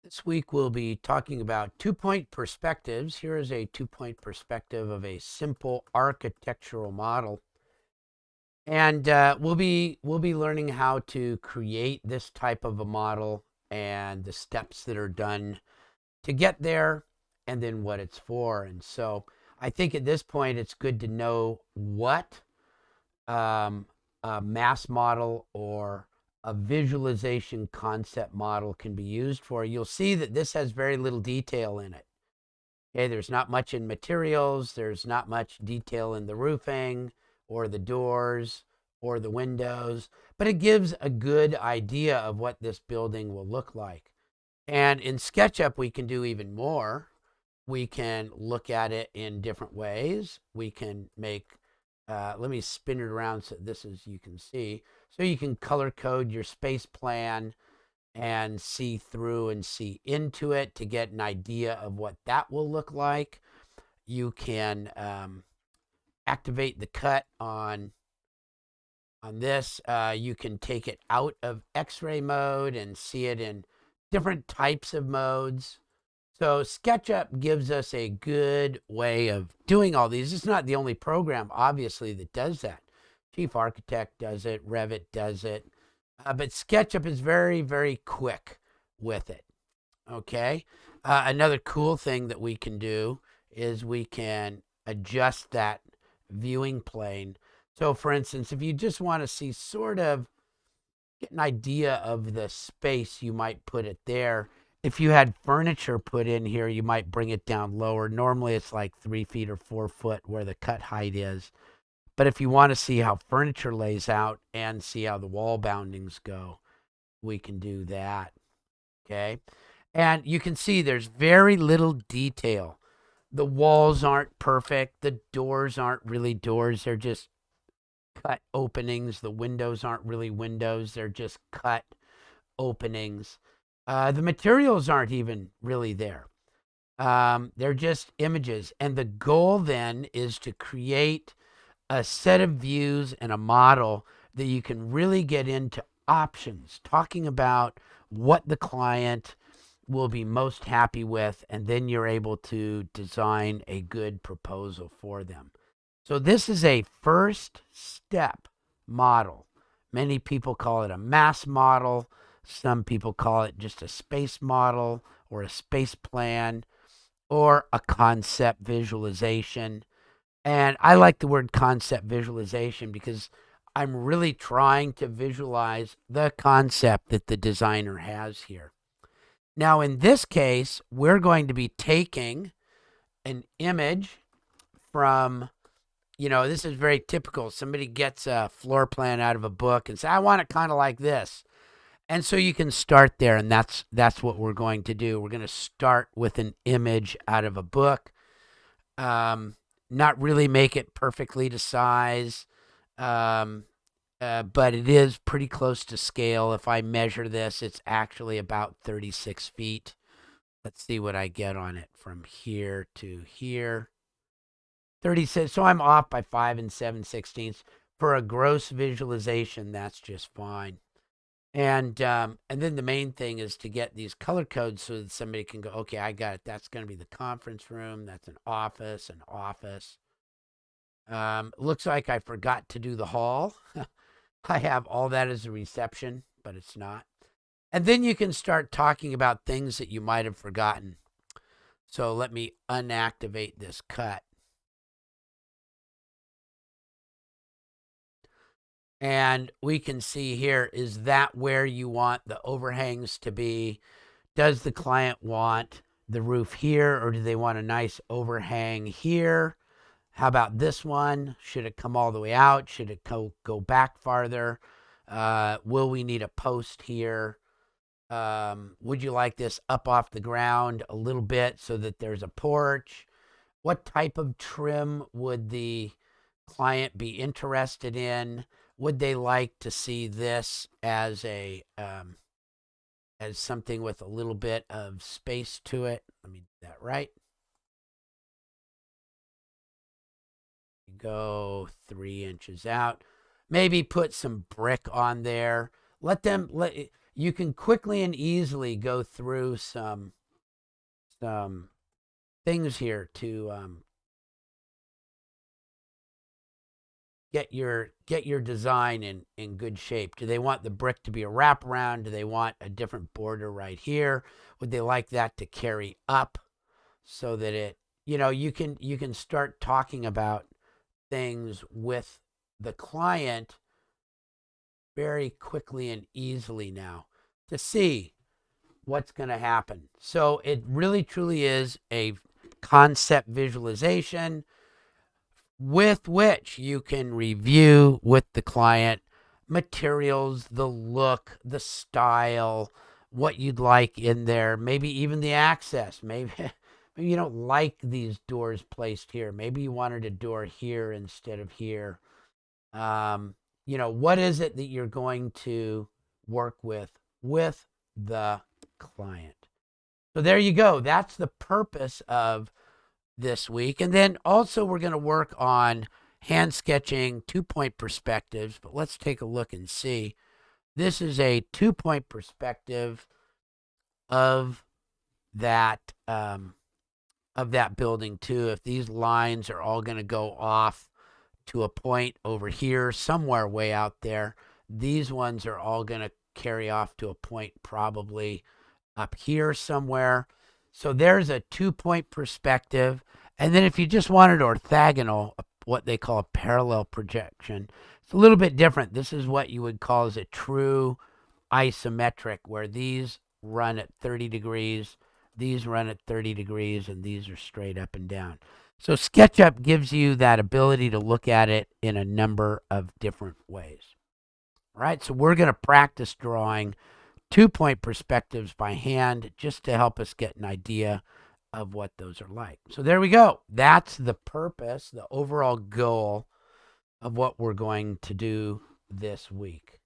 This week we'll be talking about two-point perspectives. Here is a two-point perspective of a simple architectural model. And we'll be learning how to create this type of a model and the steps that are done to get there and then what it's for. And so I think at this point it's good to know what a mass model or a visualization concept model can be used for. You'll see that this has very little detail in it. Okay, there's not much in materials, there's not much detail in the roofing or the doors or the windows, but it gives a good idea of what this building will look like. And in SketchUp, we can do even more. We can look at it in different ways. We can make let me spin it around so this is you can see. So you can color code your space plan and see through and see into it to get an idea of what that will look like. You can activate the cut on this. You can take it out of X-ray mode and see it in different types of modes. So SketchUp gives us a good way of doing all these. It's not the only program, obviously, that does that. Chief Architect does it, Revit does it, but SketchUp is very, very quick with it. Okay. Another cool thing that we can do is we can adjust that viewing plane. So, for instance, if you just want to see sort of get an idea of the space, you might put it there. If you had furniture put in here, you might bring it down lower. Normally it's like 3 feet or 4 foot where the cut height is. But if you want to see how furniture lays out and see how the wall boundings go, we can do that. Okay. And you can see there's very little detail. The walls aren't perfect. The doors aren't really doors. They're just cut openings. The windows aren't really windows. They're just cut openings. The materials aren't even really there. They're just images. And the goal then is to create a set of views and a model that you can really get into options, talking about what the client will be most happy with, and then you're able to design a good proposal for them. So this is a first step model. Many people call it a mass model. Some people call it just a space model or a space plan or a concept visualization. And I like the word concept visualization because I'm really trying to visualize the concept that the designer has here. Now, in this case, we're going to be taking an image from, this is very typical. Somebody gets a floor plan out of a book and says, I want it kind of like this. And so you can start there, and that's what we're going to do. We're going to start with an image out of a book, not really make it perfectly to size, but it is pretty close to scale. If I measure this, it's actually about 36 feet. Let's see what I get on it from here to here. 36. So I'm off by 5 7/16. For a gross visualization, that's just fine. And then the main thing is to get these color codes so that somebody can go, okay, I got it. That's going to be the conference room. That's an office, an office. Looks like I forgot to do the hall. I have all that as a reception, but it's not. And then you can start talking about things that you might have forgotten. So let me unactivate this cut. And we can see here, is that where you want the overhangs to be? Does the client want the roof here, or do they want a nice overhang here? How about this one? Should it come all the way out? Should it go back farther? Will we need a post here? Would you like this up off the ground a little bit so that there's a porch? What type of trim would the client be interested in? Would they like to see this as as something with a little bit of space to it? Let me do that right. Go 3 inches out. Maybe put some brick on there. you can quickly and easily go through some things here to get your design in good shape. Do they want the brick to be a wraparound? Do they want a different border right here? Would they like that to carry up so that it, you can start talking about things with the client very quickly and easily now to see what's going to happen. So it really truly is a concept visualization with which you can review with the client materials, the look, the style, what you'd like in there, maybe even the access. Maybe maybe you don't like these doors placed here. Maybe you wanted a door here instead of here. What is it that you're going to work with the client? So there you go. That's the purpose of this week. And then also we're going to work on hand sketching 2-point perspectives, but let's take a look and see. This is a 2-point perspective of that building too. If these lines are all going to go off to a point over here, somewhere way out there, these ones are all going to carry off to a point probably up here somewhere. So there's a 2-point perspective. And then if you just wanted orthogonal, what they call a parallel projection, it's a little bit different. This is what you would call as a true isometric, where these run at 30 degrees, these run at 30 degrees, and these are straight up and down. So SketchUp gives you that ability to look at it in a number of different ways. All right, so we're going to practice drawing 2-point perspectives by hand just to help us get an idea of what those are like. So there we go. That's the purpose, the overall goal of what we're going to do this week.